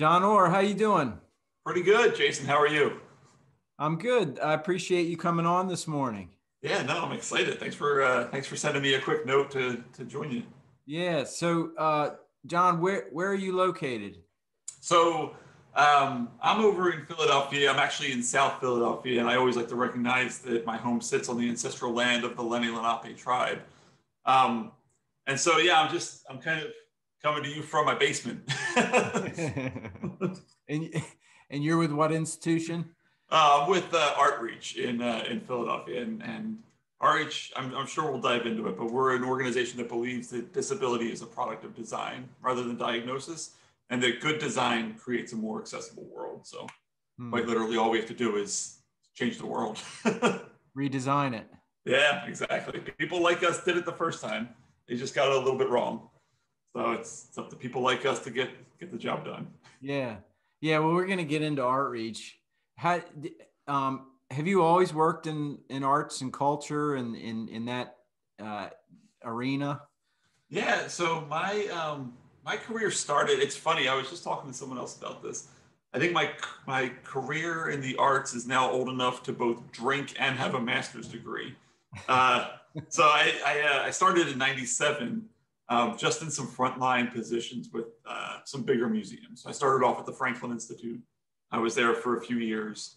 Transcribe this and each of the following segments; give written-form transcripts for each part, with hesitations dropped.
John Orr, how you doing? Pretty good, Jason. How are you? I'm good. I appreciate you coming on this morning. Yeah, no, I'm excited. Thanks for sending me a quick note to join you. Yeah. John, where are you located? So I'm over in Philadelphia. I'm actually in South Philadelphia, and I always like to recognize that my home sits on the ancestral land of the Lenni Lenape tribe. Um, and so yeah, I'm kind of coming to you from my basement. and and you're with what institution? With Outreach in Philadelphia, and Outreach, I'm sure we'll dive into it, but we're an organization that believes that disability is a product of design rather than diagnosis, and that good design creates a more accessible world. So, quite literally, all we have to do is change the world. Redesign it. Yeah, exactly. People like us did it the first time; they just got it a little bit wrong. So it's up to people like us to get the job done. Yeah. Yeah. Well, we're going to get into Outreach. How, have you always worked in arts and culture and in that arena? Yeah, so my career started. It's funny. I was just talking to someone else about this. I think my career in the arts is now old enough to both drink and have a master's degree. Uh, so I started in '97, just in some frontline positions with some bigger museums. I started off at the Franklin Institute. I was there for a few years.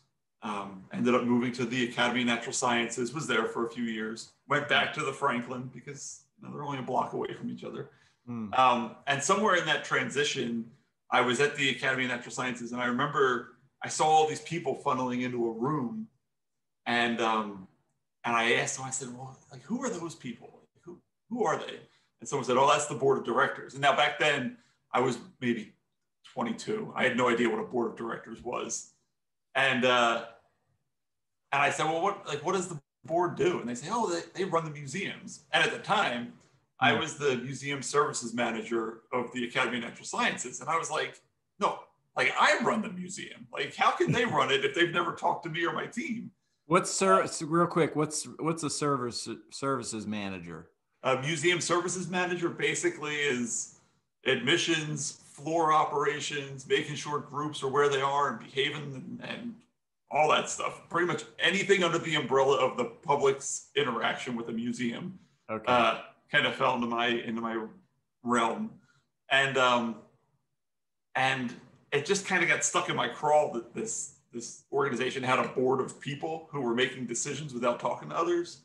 Ended up moving to the Academy of Natural Sciences. Was there for a few years. Went back to the Franklin because they're only a block away from each other. And somewhere in that transition, I was at the Academy of Natural Sciences, and I remember I saw all these people funneling into a room, and I asked them, I said, well, like, who are those people? Who are they? And someone said, oh, that's the board of directors. And now back then, I was maybe 22. I had no idea what a board of directors was. And I said, well, what does the board do? And they say, oh, they run the museums. And at the time, I was the museum services manager of the Academy of Natural Sciences. And I was like, no, like I run the museum. Like, how can they run it if they've never talked to me or my team? Real quick, what's a services manager? A museum services manager basically is admissions, floor operations, making sure groups are where they are and behaving and all that stuff. Pretty much anything under the umbrella of the public's interaction with a museum. Okay. Kind of fell into my realm, and it just kind of got stuck in my crawl that this organization had a board of people who were making decisions without talking to others.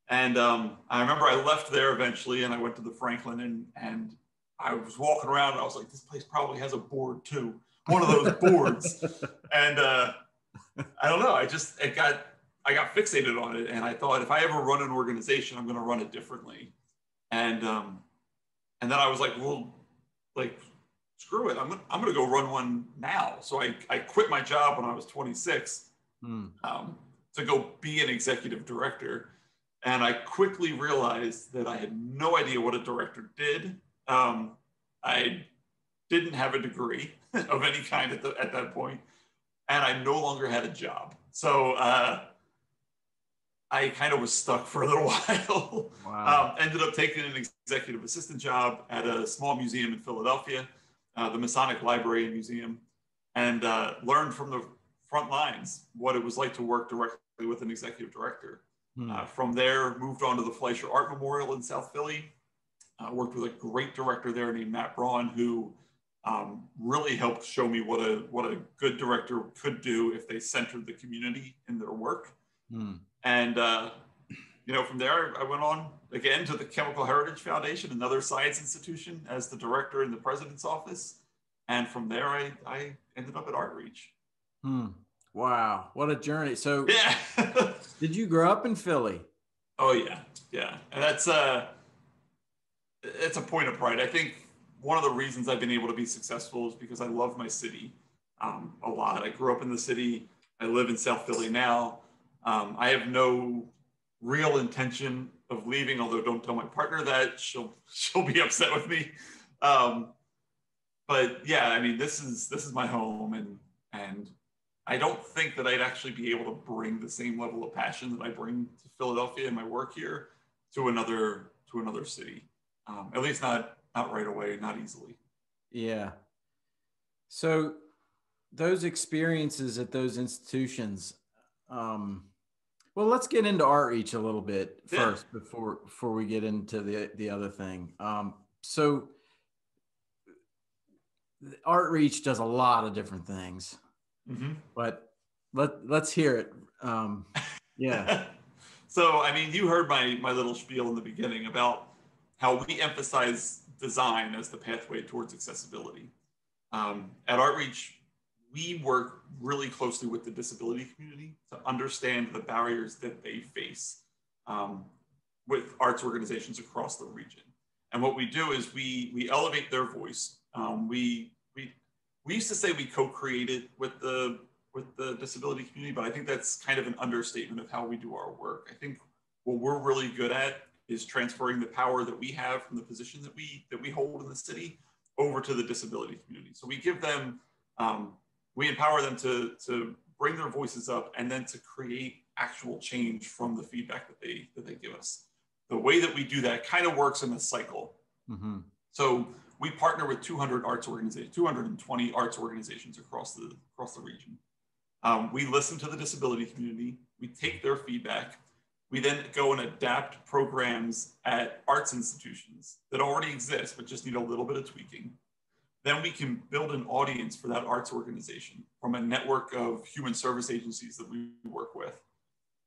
And I remember I left there eventually, and I went to the Franklin, and I was walking around, and I was like, this place probably has a board too, one of those boards, and I don't know, I got fixated on it, and I thought if I ever run an organization, I'm going to run it differently. And then I was like, well, like, screw it. I'm going to go run one now. So I quit my job when I was 26 to go be an executive director. And I quickly realized that I had no idea what a director did. I didn't have a degree of any kind at that point, and I no longer had a job. So I kind of was stuck for a little while. Wow. Ended up taking an executive assistant job at a small museum in Philadelphia, the Masonic Library and Museum, and learned from the front lines what it was like to work directly with an executive director. From there, moved on to the Fleischer Art Memorial in South Philly. Worked with a great director there named Matt Braun, who really helped show me what a good director could do if they centered the community in their work. And from there, I went on again to the Chemical Heritage Foundation, another science institution, as the director in the president's office. And from there, I ended up at Outreach. Wow, what a journey! So, yeah, did you grow up in Philly? Oh yeah, and that's it's a point of pride. I think one of the reasons I've been able to be successful is because I love my city a lot. I grew up in the city. I live in South Philly now. I have no real intention of leaving, although don't tell my partner that. She'll be upset with me. But yeah, I mean, this is my home, and I don't think that I'd actually be able to bring the same level of passion that I bring to Philadelphia and my work here to another city. At least not right away, not easily. Yeah. So those experiences at those institutions, well, let's get into outreach a little bit first before we get into the other thing. So outreach does a lot of different things, but let's hear it. Yeah. So, I mean, you heard my little spiel in the beginning about how we emphasize design as the pathway towards accessibility. At Outreach, we work really closely with the disability community to understand the barriers that they face with arts organizations across the region. And what we do is we elevate their voice. We used to say we co-created with the disability community, but I think that's kind of an understatement of how we do our work. I think what we're really good at is transferring the power that we have from the position that we hold in the city over to the disability community. So we give them, we empower them to bring their voices up and then to create actual change from the feedback that they give us. The way that we do that kind of works in a cycle. Mm-hmm. So we partner with 200 arts organizations, 220 arts organizations across the region. We listen to the disability community. We take their feedback. We then go and adapt programs at arts institutions that already exist, but just need a little bit of tweaking. Then we can build an audience for that arts organization from a network of human service agencies that we work with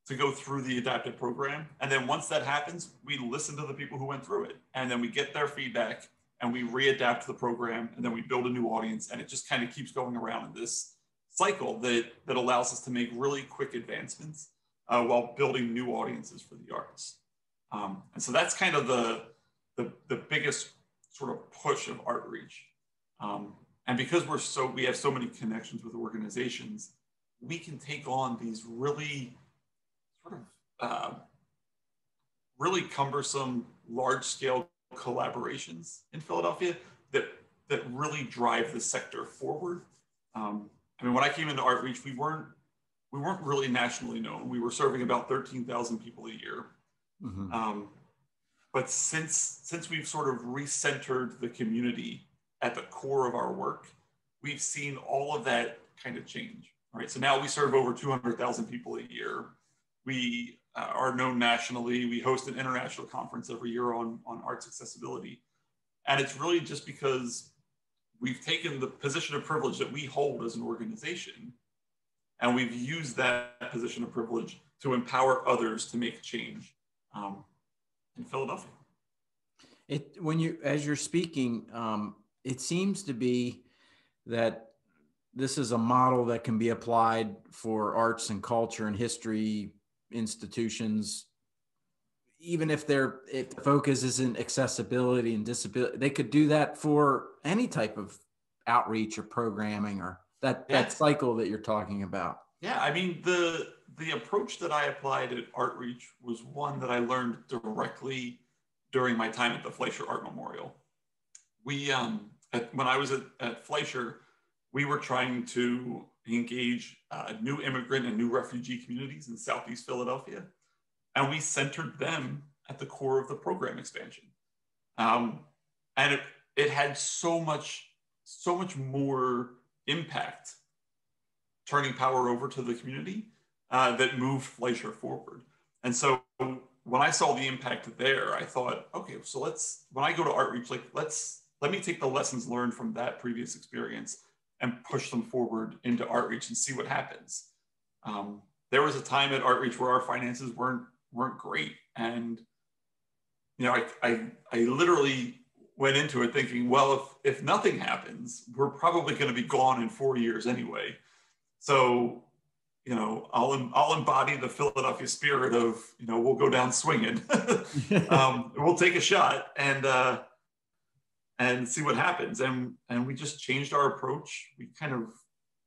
to go through the adapted program. And then once that happens, we listen to the people who went through it. And then we get their feedback and we readapt the program, and then we build a new audience. And it just kind of keeps going around in this cycle that allows us to make really quick advancements while building new audiences for the arts. And so that's kind of the biggest sort of push of outreach. And because we have so many connections with organizations, we can take on these really sort of really cumbersome, large-scale collaborations in Philadelphia that really drive the sector forward. I mean, when I came into outreach, we weren't really nationally known. We were serving about 13,000 people a year. Mm-hmm. But since we've sort of recentered the community at the core of our work, we've seen all of that kind of change. All right, so now we serve over 200,000 people a year. We are known nationally. We host an international conference every year on arts accessibility. And it's really just because we've taken the position of privilege that we hold as an organization, and we've used that position of privilege to empower others to make change in Philadelphia. As you're speaking, it seems to be that this is a model that can be applied for arts and culture and history institutions, even if the focus isn't accessibility and disability. They could do that for any type of outreach or programming or that cycle that you're talking about. Yeah, I mean, the approach that I applied at Outreach was one that I learned directly during my time at the Fleischer Art Memorial. When I was at Fleischer, we were trying to engage new immigrant and new refugee communities in Southeast Philadelphia. And we centered them at the core of the program expansion. And it had so much more impact turning power over to the community that moved Fleischer forward. And so when I saw the impact there, I thought, okay, so when I go to outreach, let me take the lessons learned from that previous experience and push them forward into outreach and see what happens. There was a time at outreach where our finances weren't great. And, you know, I literally went into it thinking, well, if nothing happens, we're probably going to be gone in 4 years anyway. So, you know, I'll embody the Philadelphia spirit of, you know, we'll go down swinging. We'll take a shot and see what happens. And we just changed our approach. We kind of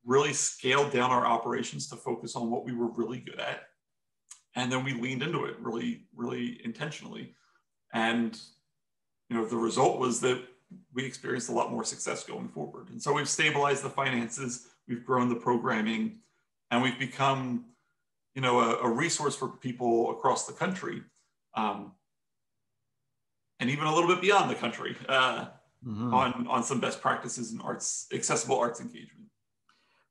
really scaled down our operations to focus on what we were really good at. And then we leaned into it really, really intentionally. And, you know, the result was that we experienced a lot more success going forward. And so we've stabilized the finances, we've grown the programming, and we've become, you know, a resource for people across the country, and even a little bit beyond the country. on some best practices in arts, accessible arts engagement.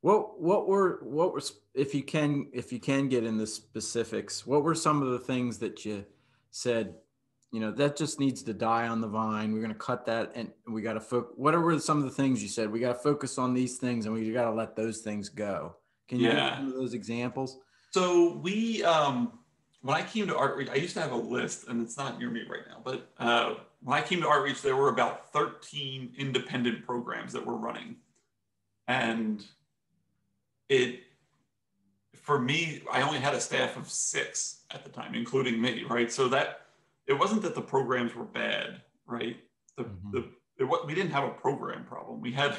What were if you can get into specifics, what were some of the things that you said, you know, that just needs to die on the vine? We're going to cut that, and we got to focus. What were some of the things you said? We got to focus on these things, and we got to let those things go. Can you give some of those examples? So we, when I came to Outreach, I used to have a list, and it's not near me right now, but when I came to Outreach, there were about 13 independent programs that were running. And for me, I only had a staff of 6 at the time, including me, right? So that it wasn't that the programs were bad, right? We didn't have a program problem. We had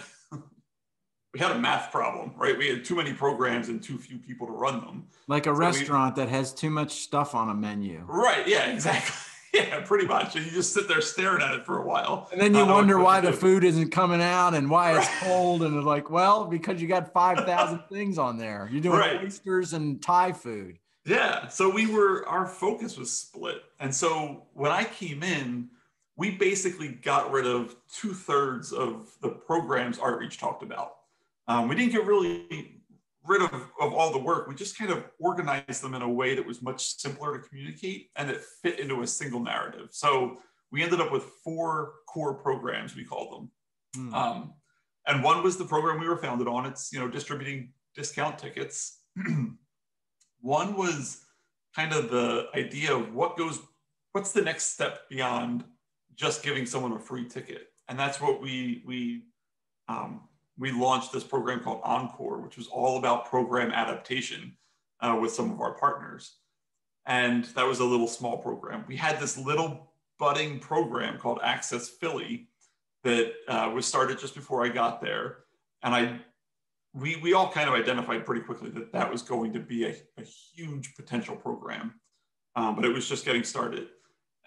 a math problem, right? We had too many programs and too few people to run them. Like a restaurant that has too much stuff on a menu. Right, yeah, exactly. Yeah, pretty much. And you just sit there staring at it for a while. And then you wonder why the food isn't coming out and why it's cold. And it's like, well, because you got 5,000 things on there. You're doing oysters and Thai food. Yeah. So our focus was split. And so when I came in, we basically got rid of 2/3 of the programs Outreach talked about. We didn't get really rid of all the work. We just kind of organized them in a way that was much simpler to communicate and that fit into a single narrative. So we ended up with 4 core programs, we called them. And one was the program we were founded on. It's, you know, distributing discount tickets. One was kind of the idea of what's the next step beyond just giving someone a free ticket. And that's what we launched this program called Encore, which was all about program adaptation with some of our partners. And that was a little small program. We had this little budding program called Access Philly that was started just before I got there. And we all kind of identified pretty quickly that was going to be a huge potential program, but it was just getting started.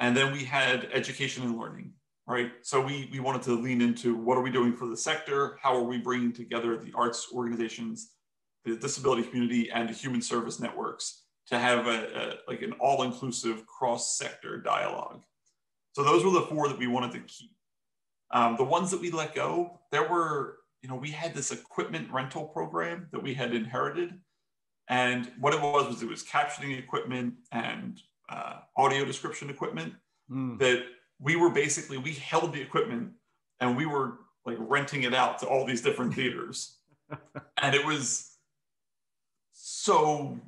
And then we had education and learning. Right. So we wanted to lean into what are we doing for the sector? How are we bringing together the arts organizations, the disability community, and the human service networks to have like an all-inclusive cross-sector dialogue? So those were the 4 that we wanted to keep. The ones that we let go, we had this equipment rental program that we had inherited. And what it was captioning equipment and audio description equipment that we held the equipment and we were like renting it out to all these different theaters. And it was so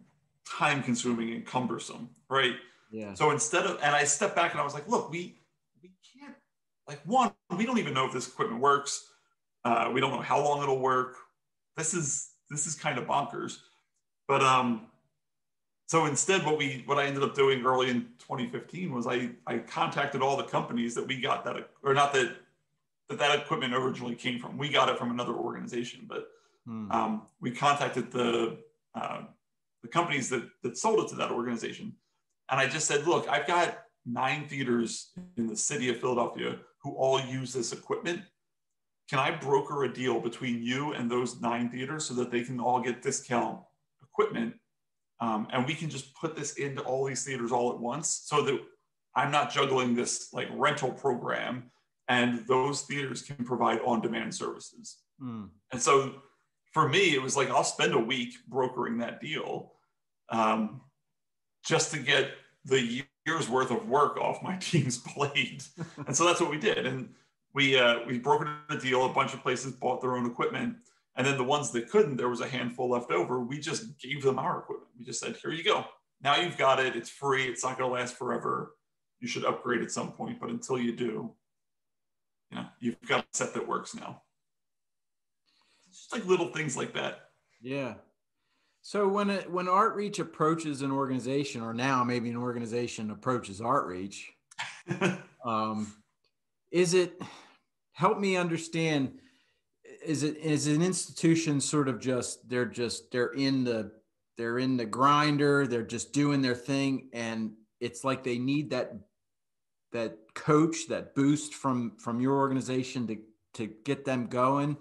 time consuming and cumbersome, right? Yeah. So and I stepped back and I was like, look, we can't, we don't even know if this equipment works. We don't know how long it'll work. This is kind of bonkers. But so instead, what I ended up doing early in 2015 was I contacted all the companies that we got that equipment originally came from. We got it from another organization, but we contacted the companies that sold it to that organization. And I just said, look, I've got 9 theaters in the city of Philadelphia who all use this equipment. Can I broker a deal between you and those 9 theaters so that they can all get discount equipment? And we can just put this into all these theaters all at once so that I'm not juggling this like rental program and those theaters can provide on-demand services. And so for me, it was like, I'll spend a week brokering that deal just to get the year's worth of work off my team's plate. And so that's what we did. And we brokered a deal. A bunch of places bought their own equipment. And then the ones that couldn't, there was a handful left over. We just gave them our equipment. We just said, here you go. Now you've got it. It's free. It's not going to last forever. You should upgrade at some point. But until you do, you've got a set that works now. It's just like little things like that. Yeah. So when Outreach approaches an organization, or now maybe an organization approaches Outreach, help me understand, is an institution sort of they're in the grinder, they're just doing their thing, and it's like they need that coach, that boost from your organization to get them going?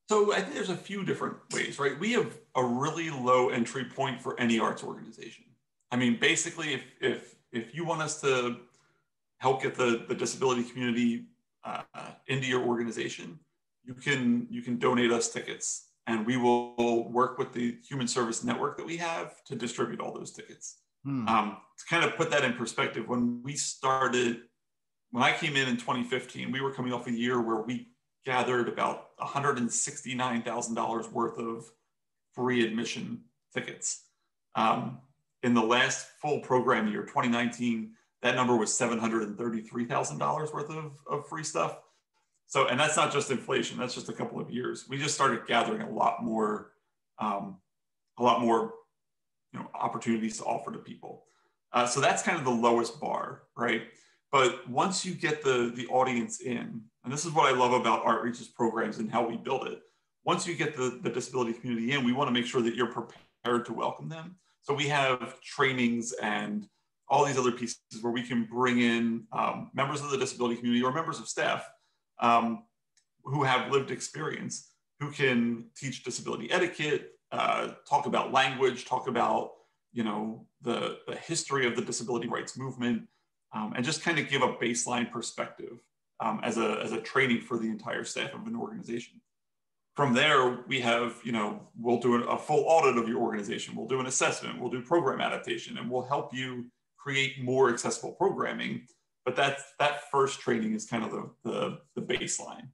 So I think there's a few different ways, right? We have a really low entry point for any arts organization. I mean, basically, if you want us to help get the disability community into your organization, you can donate us tickets, and we will work with the human service network that we have to distribute all those tickets. To kind of put that in perspective, when I came in 2015, we were coming off a year where we gathered about $169,000 worth of free admission tickets. In the last full program year, 2019, that number was $733,000 worth of free stuff. So, and that's not just inflation, that's just a couple of years. We just started gathering a lot more opportunities to offer to people. So that's kind of the lowest bar, right? But once you get the audience in, and this is what I love about Outreach's programs and how we build it. Once you get the disability community in, we want to make sure that you're prepared to welcome them. So we have trainings and all these other pieces where we can bring in members of the disability community or members of staff who have lived experience, who can teach disability etiquette, talk about language, talk about the history of the disability rights movement, and just kind of give a baseline perspective as a training for the entire staff of an organization. From there, we have, we'll do a full audit of your organization. We'll do an assessment, we'll do program adaptation, and we'll help you create more accessible programming. But that first training is kind of the baseline.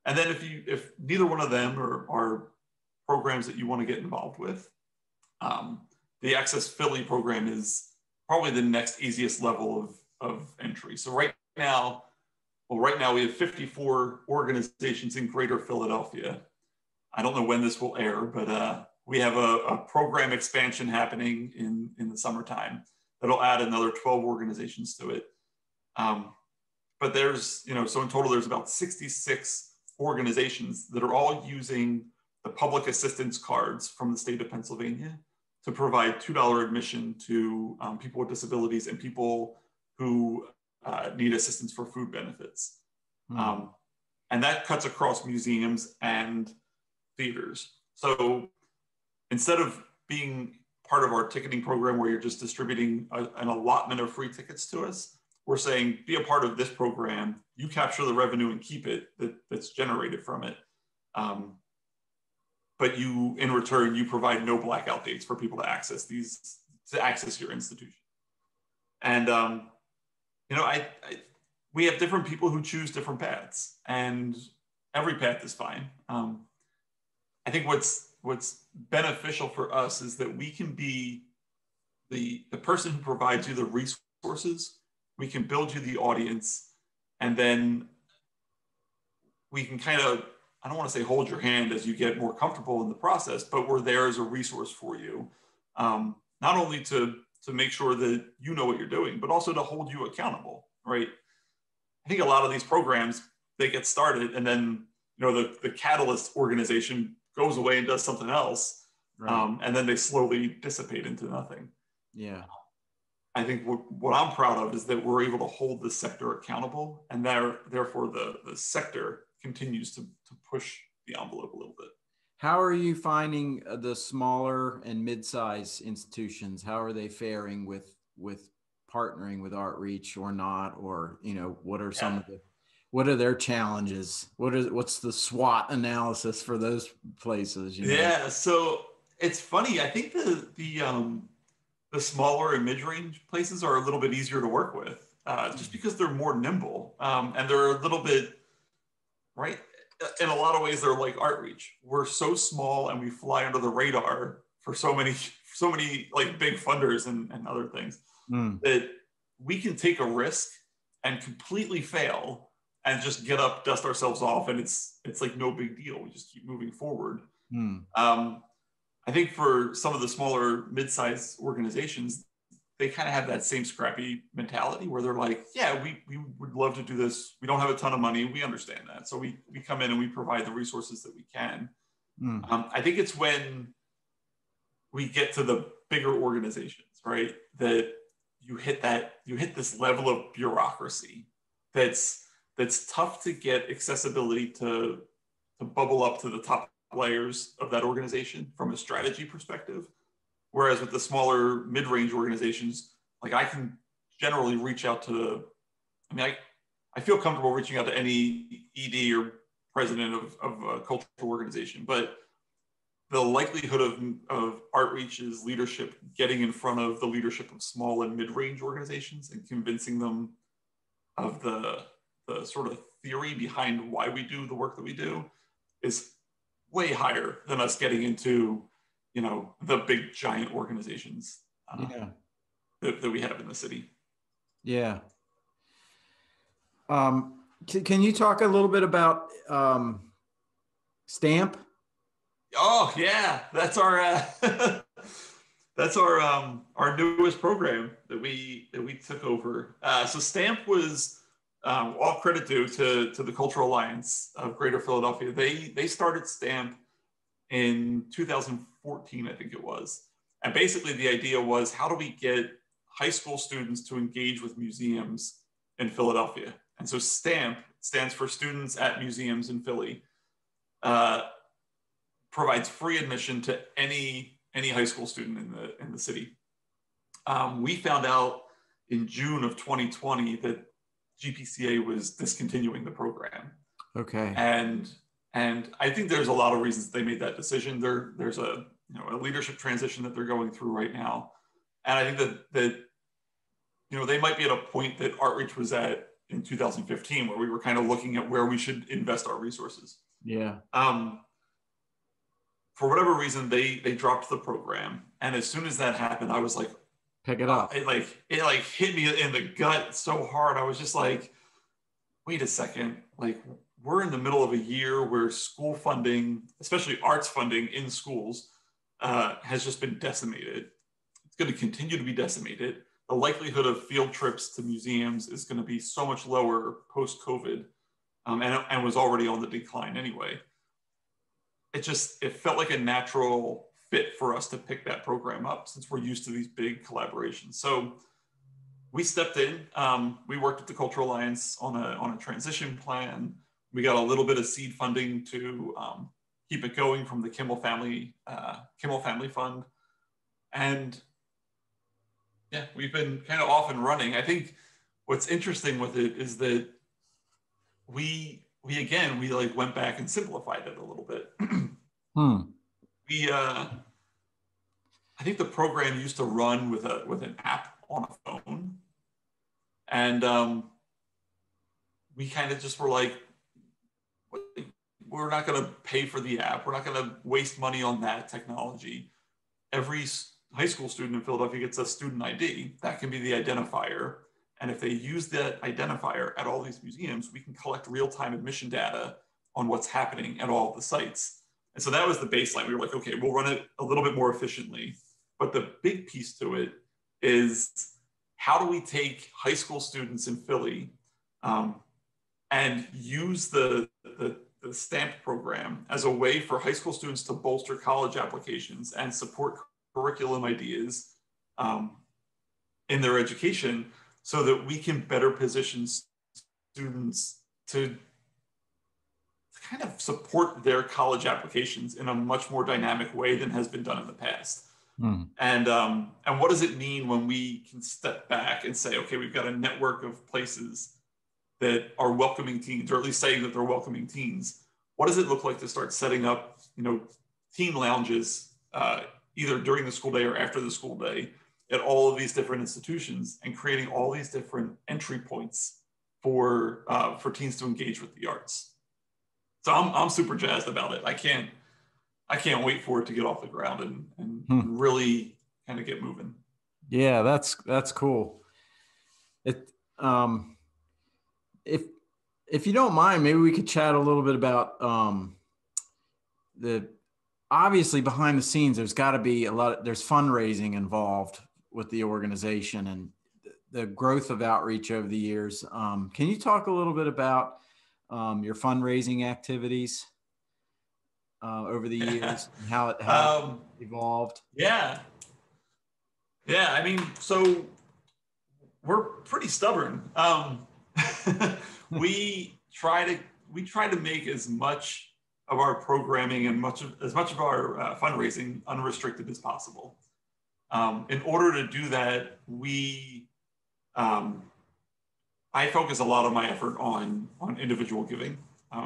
And then if neither one of them are programs that you want to get involved with, the Access Philly program is probably the next easiest level of entry. So right now we have 54 organizations in Greater Philadelphia. I don't know when this will air, but we have a program expansion happening in the summertime that'll add another 12 organizations to it. But there's, so in total, there's about 66 organizations that are all using the public assistance cards from the state of Pennsylvania to provide $2 admission to people with disabilities and people who need assistance for food benefits. And that cuts across museums and theaters. So instead of being part of our ticketing program where you're just distributing an allotment of free tickets to us, we're saying, be a part of this program, you capture the revenue and keep it that's generated from it. But you, in return, you provide no blackout dates for people to access your institution. And we have different people who choose different paths, and every path is fine. I think what's beneficial for us is that we can be the person who provides you the resources. We can build you the audience, and then we can kind of, I don't want to say hold your hand as you get more comfortable in the process, but we're there as a resource for you. Not only to make sure that you know what you're doing, but also to hold you accountable, right? I think a lot of these programs, they get started and then, the catalyst organization goes away and does something else. Right. And then they slowly dissipate into nothing. Yeah. I think what I'm proud of is that we're able to hold the sector accountable, and therefore the sector continues to push the envelope a little bit. How are you finding the smaller and mid-sized institutions? How are they faring with partnering with Outreach or not? Or, what are what are their challenges? What's the SWOT analysis for those places? Yeah, so it's funny. I think the smaller and mid-range places are a little bit easier to work with, just because they're more nimble, and they're a little bit, right? In a lot of ways, they're like Outreach. We're so small and we fly under the radar for so many like big funders and other things that we can take a risk and completely fail and just get up, dust ourselves off, and it's like no big deal. We just keep moving forward. I think for some of the smaller mid-sized organizations, they kind of have that same scrappy mentality where they're like, yeah, we would love to do this. We don't have a ton of money. We understand that. So we come in and we provide the resources that we can. I think it's when we get to the bigger organizations, right, that you hit this level of bureaucracy that's tough to get accessibility to bubble up to the top layers of that organization from a strategy perspective. Whereas with the smaller mid-range organizations, like I can generally reach out to, I I feel comfortable reaching out to any ED or president of a cultural organization, but the likelihood of Outreach's leadership getting in front of the leadership of small and mid-range organizations and convincing them of the sort of theory behind why we do the work that we do is way higher than us getting into, you know, the big giant organizations that we have in the city. Yeah. Can you talk a little bit about STAMP? Oh yeah, that's our our newest program that we took over. So STAMP was all credit due to the Cultural Alliance of Greater Philadelphia. They started STAMP in 2014, I think it was, and basically the idea was, how do we get high school students to engage with museums in Philadelphia? And so STAMP stands for Students at Museums in Philly. Provides free admission to any high school student in the city. We found out in June of 2020 that GPCA was discontinuing the program. Okay. And I think there's a lot of reasons they made that decision. There's a leadership transition that they're going through right now, and I think that they might be at a point that Outreach was at in 2015, where we were kind of looking at where we should invest our resources. Yeah. For whatever reason, they dropped the program, and as soon as that happened, I was like, pick it up. It hit me in the gut so hard. I was just like, wait a second, like, we're in the middle of a year where school funding, especially arts funding in schools, has just been decimated. It's going to continue to be decimated. The likelihood of field trips to museums is going to be so much lower post-COVID, and was already on the decline anyway. It felt like a natural fit for us to pick that program up, since we're used to these big collaborations. So we stepped in. We worked with the Cultural Alliance on a transition plan. We got a little bit of seed funding to keep it going from the Kimmel Family Fund, and yeah, we've been kind of off and running. I think what's interesting with it is that we like went back and simplified it a little bit. I think the program used to run with an app on a phone, and we kind of just were like, we're not going to pay for the app. We're not going to waste money on that technology. Every high school student in Philadelphia gets a student ID. That can be the identifier. And if they use that identifier at all these museums, we can collect real-time admission data on what's happening at all of the sites. And so that was the baseline. We were like, okay, we'll run it a little bit more efficiently. But the big piece to it is, how do we take high school students in Philly and use the STAMP program as a way for high school students to bolster college applications and support curriculum ideas in their education, so that we can better position students to kind of support their college applications in a much more dynamic way than has been done in the past. And what does it mean when we can step back and say, okay, we've got a network of places that are welcoming teens, or at least saying that they're welcoming teens? What does it look like to start setting up, teen lounges, either during the school day or after the school day, at all of these different institutions, and creating all these different entry points for teens to engage with the arts? So I'm super jazzed about it. I can't wait for it to get off the ground and really kind of get moving. Yeah, that's cool. If you don't mind, maybe we could chat a little bit about obviously behind the scenes, there's got to be there's fundraising involved with the organization and the growth of Outreach over the years. Can you talk a little bit about your fundraising activities over the years and how it evolved? Yeah. I mean, so we're pretty stubborn. We try to make as much of our programming and as much of our fundraising unrestricted as possible. In order to do that, we I focus a lot of my effort on individual giving.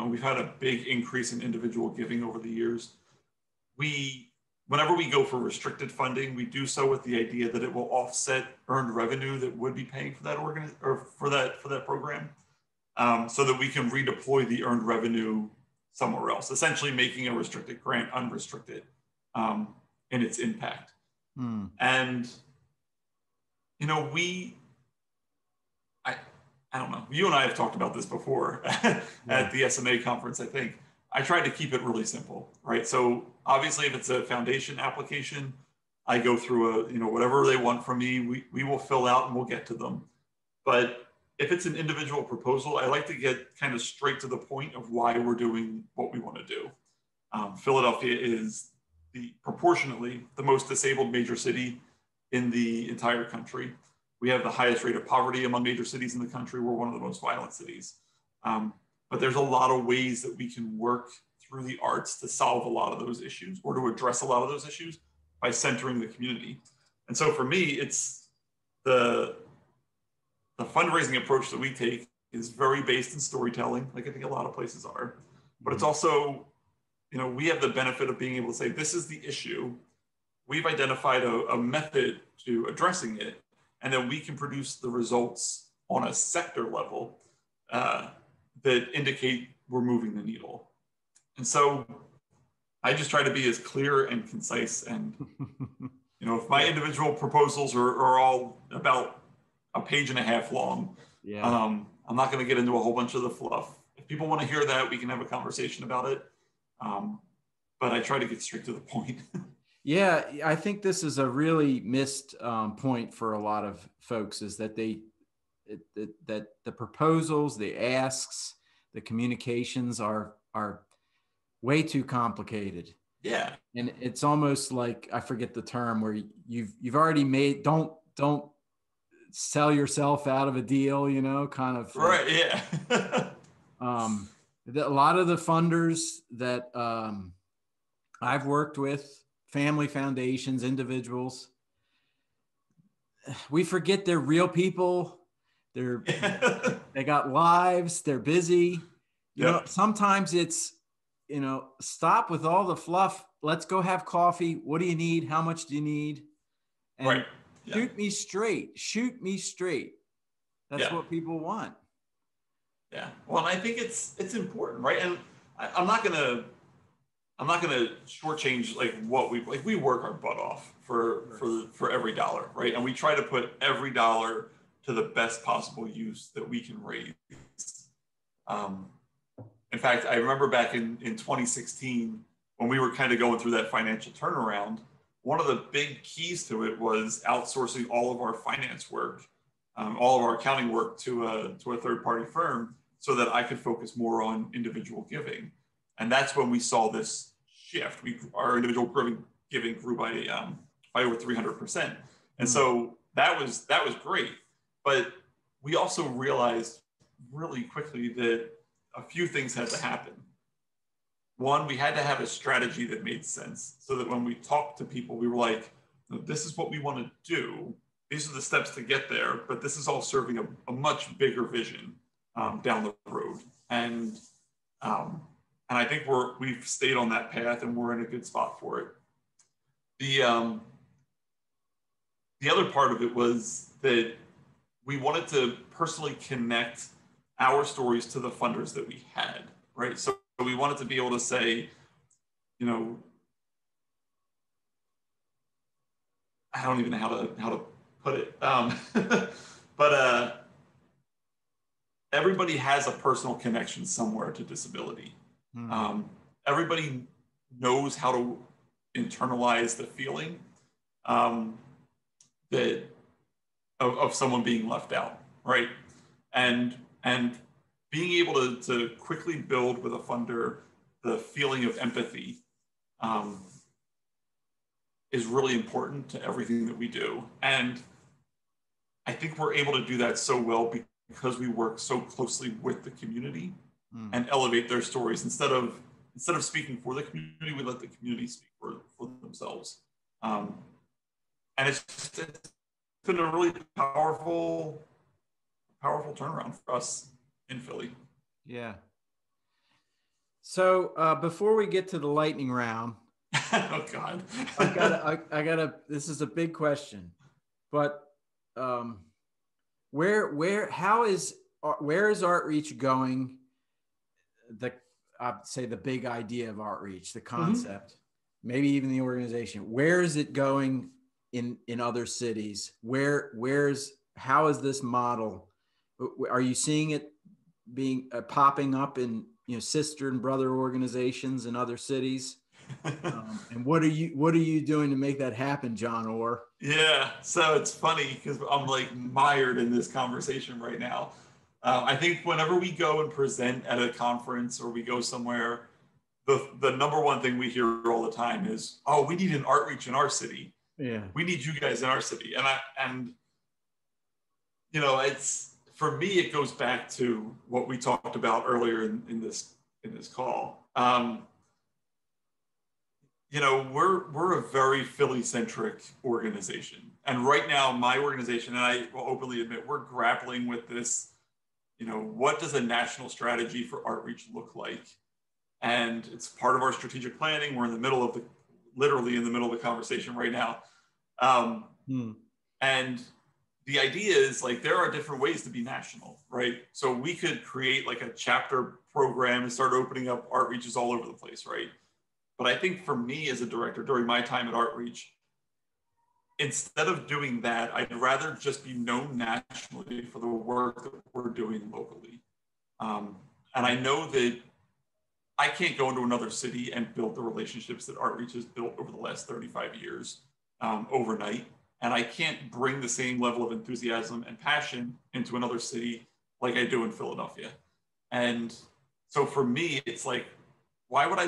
We've had a big increase in individual giving over the years. Whenever we go for restricted funding, we do so with the idea that it will offset earned revenue that would be paying for that for that program, so that we can redeploy the earned revenue somewhere else, essentially making a restricted grant unrestricted in its impact. And I don't know. You and I have talked about this before at the SMA conference, I think. I tried to keep it really simple, right? So obviously, if it's a foundation application, I go through whatever they want from me, we will fill out and we'll get to them. But if it's an individual proposal, I like to get kind of straight to the point of why we're doing what we want to do. Philadelphia is proportionately the most disabled major city in the entire country. We have the highest rate of poverty among major cities in the country. We're one of the most violent cities. But there's a lot of ways that we can work through the arts to solve a lot of those issues or to address a lot of those issues by centering the community. And so for me, it's the fundraising approach that we take is very based in storytelling, like I think a lot of places are. But it's also, we have the benefit of being able to say, this is the issue. We've identified a method to addressing it, and then we can produce the results on a sector level that indicate we're moving the needle. And so I just try to be as clear and concise. And, if my individual proposals are all about a page and a half long, I'm not going to get into a whole bunch of the fluff. If people want to hear that, we can have a conversation about it. But I try to get straight to the point. Yeah, I think this is a really missed point for a lot of folks, is that that the proposals, the asks, the communications are way too complicated. Yeah, and it's almost like, I forget the term, where you've already made, don't sell yourself out of a deal, kind of. Right. Yeah. A lot of the funders that I've worked with, family foundations, individuals, we forget they're real people. They got lives. They're busy. Sometimes it's, stop with all the fluff. Let's go have coffee. What do you need? How much do you need? And right. Shoot me straight. Shoot me straight. That's what people want. Yeah. Well, and I think it's important, right? And I'm not gonna shortchange what we work our butt off for every dollar, right? And we try to put every dollar to the best possible use that we can raise. In fact, I remember back in 2016 when we were kind of going through that financial turnaround. One of the big keys to it was outsourcing all of our finance work, all of our accounting work to a third-party firm, so that I could focus more on individual giving. And that's when we saw this shift. Our individual giving grew by over 300%. And so that was great. But we also realized really quickly that a few things had to happen. One, we had to have a strategy that made sense, so that when we talked to people, we were like, this is what we want to do. These are the steps to get there, but this is all serving a much bigger vision down the road. And I think we've stayed on that path, and we're in a good spot for it. The other part of it was that we wanted to personally connect our stories to the funders that we had, right? So we wanted to be able to say, I don't even know how to put it, but everybody has a personal connection somewhere to disability. Everybody knows how to internalize the feeling that of someone being left out, right? And being able to quickly build with a funder the feeling of empathy is really important to everything that we do. And I think we're able to do that so well because we work so closely with the community and elevate their stories. Instead of speaking for the community, we let the community speak for themselves. And it's been a really powerful powerful turnaround for us in Philly. Yeah. So before we get to the lightning round, oh God, I gotta. This is a big question, but where is Outreach going? I'd say the big idea of Outreach, the concept, maybe even the organization. Where is it going in other cities? How is this model? Are you seeing it being popping up in sister and brother organizations in other cities? And what are you doing to make that happen, John Orr? Yeah, so it's funny because I'm like mired in this conversation right now. I think whenever we go and present at a conference or we go somewhere, the number one thing we hear all the time is, "Oh, we need an Outreach in our city. Yeah, we need you guys in our city." And it's, for me, it goes back to what we talked about earlier in this call. We're a very Philly-centric organization. And right now, my organization, and I will openly admit, we're grappling with this, what does a national strategy for Outreach look like? And it's part of our strategic planning. We're literally in the middle of the conversation right now. And the idea is, like, there are different ways to be national, right? So we could create like a chapter program and start opening up Outreaches all over the place, right? But I think for me as a director during my time at Outreach, instead of doing that, I'd rather just be known nationally for the work that we're doing locally. And I know that I can't go into another city and build the relationships that Outreach has built over the last 35 years overnight. And I can't bring the same level of enthusiasm and passion into another city like I do in Philadelphia. And so for me, it's like, why would I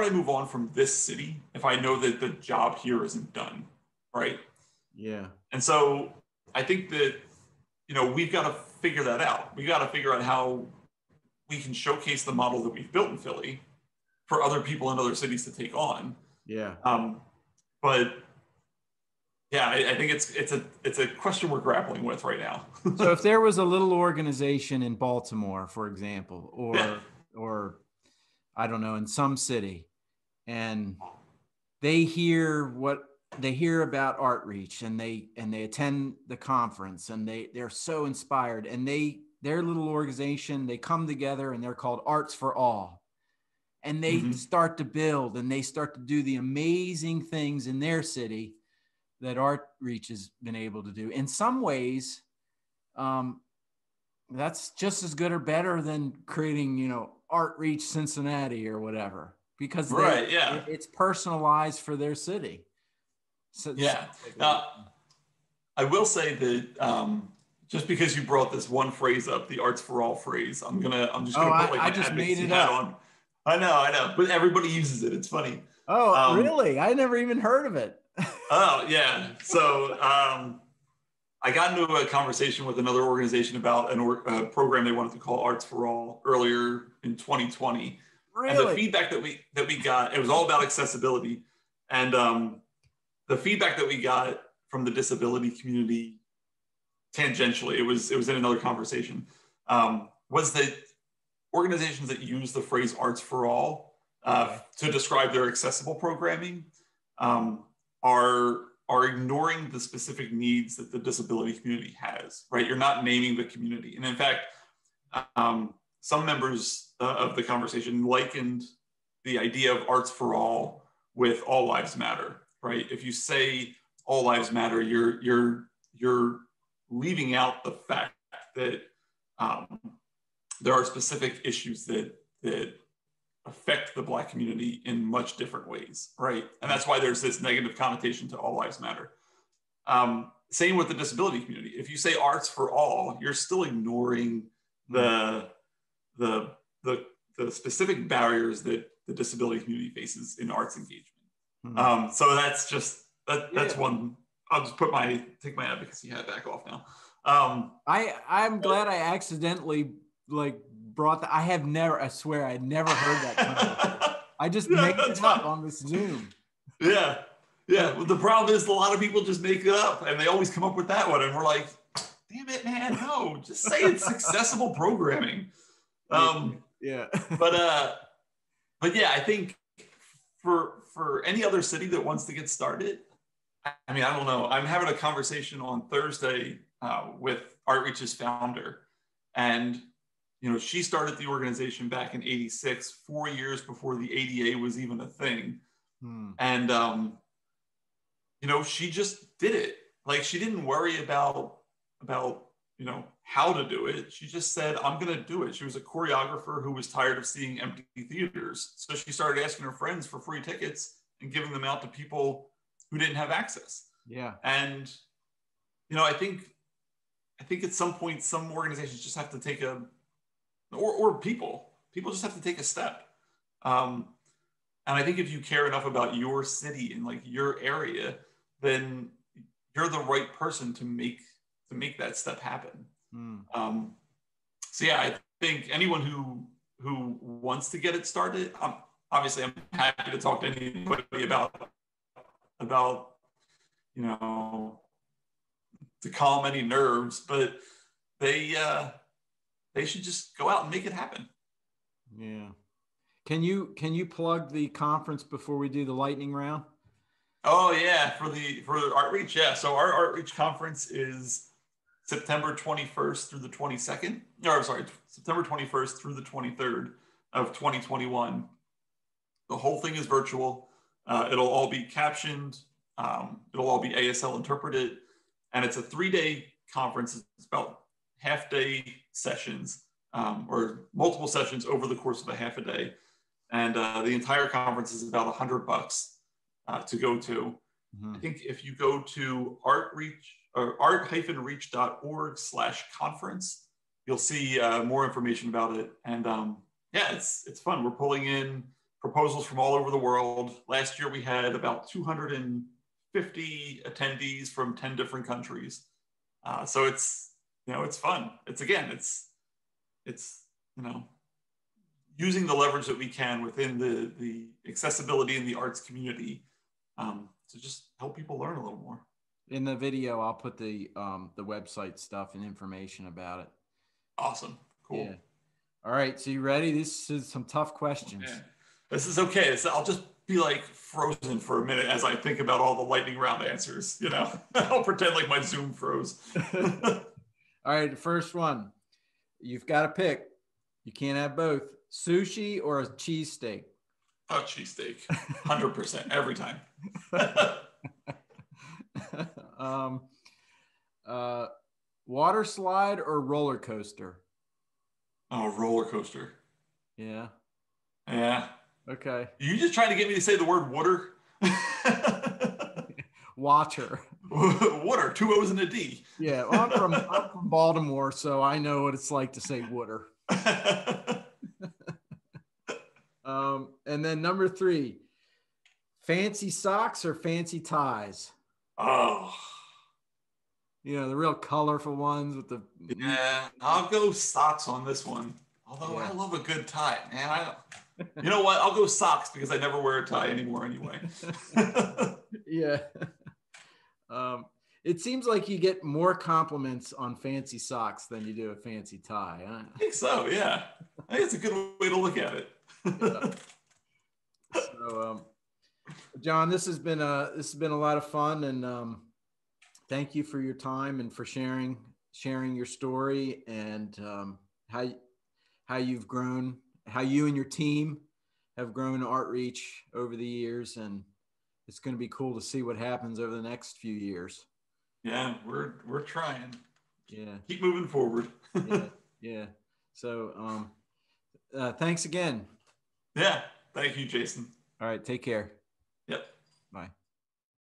move on from this city if I know that the job here isn't done, right? Yeah. And so I think that, we've got to figure that out. We got to figure out how we can showcase the model that we've built in Philly for other people in other cities to take on. Yeah. But yeah, I think it's a question we're grappling with right now. So if there was a little organization in Baltimore, for example, or I don't know, in some city, and they hear about Outreach and they attend the conference and they're so inspired, and their little organization, they come together and they're called Arts for All, and they start to build and they start to do the amazing things in their city that Outreach has been able to do. In some ways, that's just as good or better than creating, Outreach Cincinnati or whatever, because it's personalized for their city. So yeah. Now, I will say that just because you brought this one phrase up, the Arts for All phrase, I'm just gonna put like an advocacy hat on. I know, but everybody uses it. It's funny. Oh, really? I never even heard of it. Oh yeah. So I got into a conversation with another organization about a program they wanted to call Arts for All earlier in 2020. Really? And the feedback that we got, it was all about accessibility. And the feedback that we got from the disability community, tangentially, it was in another conversation, was that organizations that use the phrase Arts for All to describe their accessible programming are ignoring the specific needs that the disability community has, right? You're not naming the community. And in fact, some members of the conversation likened the idea of Arts for All with All Lives Matter, right? If you say All Lives Matter, you're leaving out the fact that there are specific issues that affect the Black community in much different ways, right? And that's why there's this negative connotation to All Lives Matter. Same with the disability community. If you say Arts for All, you're still ignoring the specific barriers that the disability community faces in arts engagement. So that's just that's one. I'll just take my advocacy hat back off now. I'm glad I accidentally brought that. I swear I had never heard that term. I just made it up on this Zoom. Yeah. Well, the problem is a lot of people just make it up and they always come up with that one. And we're like, damn it, man, no, just say it's accessible programming. Yeah. But yeah, I think for any other city that wants to get started, I mean, I don't know. I'm having a conversation on Thursday with Artreach's founder, and she started the organization back in '86, 4 years before the ADA was even a thing. And she just did it. Like, she didn't worry about how to do it. She just said, I'm going to do it. She was a choreographer who was tired of seeing empty theaters. So she started asking her friends for free tickets and giving them out to people who didn't have access. Yeah. And, I think at some point, some organizations just have to take or people just have to take a step. And I think if you care enough about your city and like your area, then you're the right person to make that step happen. So yeah, I think anyone who wants to get it started, obviously I'm happy to talk to anybody about to calm any nerves, but they should just go out and make it happen. Yeah. Can you plug the conference before we do the lightning round? Oh yeah, for Artreach, yeah. So our Artreach conference is September 21st through the 22nd. Or sorry, September 21st through the 23rd of 2021. The whole thing is virtual. It'll all be captioned. It'll all be ASL interpreted, and it's a 3-day conference. It's about half-day sessions or multiple sessions over the course of a half a day, and the entire conference is about $100 to go to. I think if you go to art-reach.org/conference, you'll see more information about it. And yeah, it's fun. We're pulling in proposals from all over the world. Last year we had about 250 attendees from 10 different countries. So it's fun. It's using the leverage that we can within the accessibility in the arts community to just help people learn a little more. In the video, I'll put the website stuff and information about it. Awesome. Cool. Yeah. All right. So you ready? This is some tough questions. Yeah. This is okay. I'll just be like frozen for a minute as I think about all the lightning round answers. I'll pretend like my Zoom froze. All right. The first one. You've got to pick. You can't have both. Sushi or a cheesesteak? Oh, cheesesteak. 100% every time. Water slide or roller coaster? Oh, roller coaster. Yeah. Yeah. Okay. You just trying to get me to say the word water? Water. Water. 2 O's and a D. Yeah. Well, I'm from Baltimore, so I know what it's like to say water. And then number 3, fancy socks or fancy ties? Oh. The real colorful ones with the. Yeah, I'll go socks on this one. Although I love a good tie, man. You know what? I'll go socks because I never wear a tie anymore anyway. Yeah. It seems like you get more compliments on fancy socks than you do a fancy tie. Huh? I think so, yeah. I think it's a good way to look at it. Yeah. So, John, this has been a lot of fun, and thank you for your time and for sharing your story and how you've grown, how you and your team have grown Artreach over the years, and it's going to be cool to see what happens over the next few years. Yeah, we're trying. Yeah, keep moving forward. Yeah. So, thanks again. Yeah, thank you, Jason. All right, take care. Yep. Bye.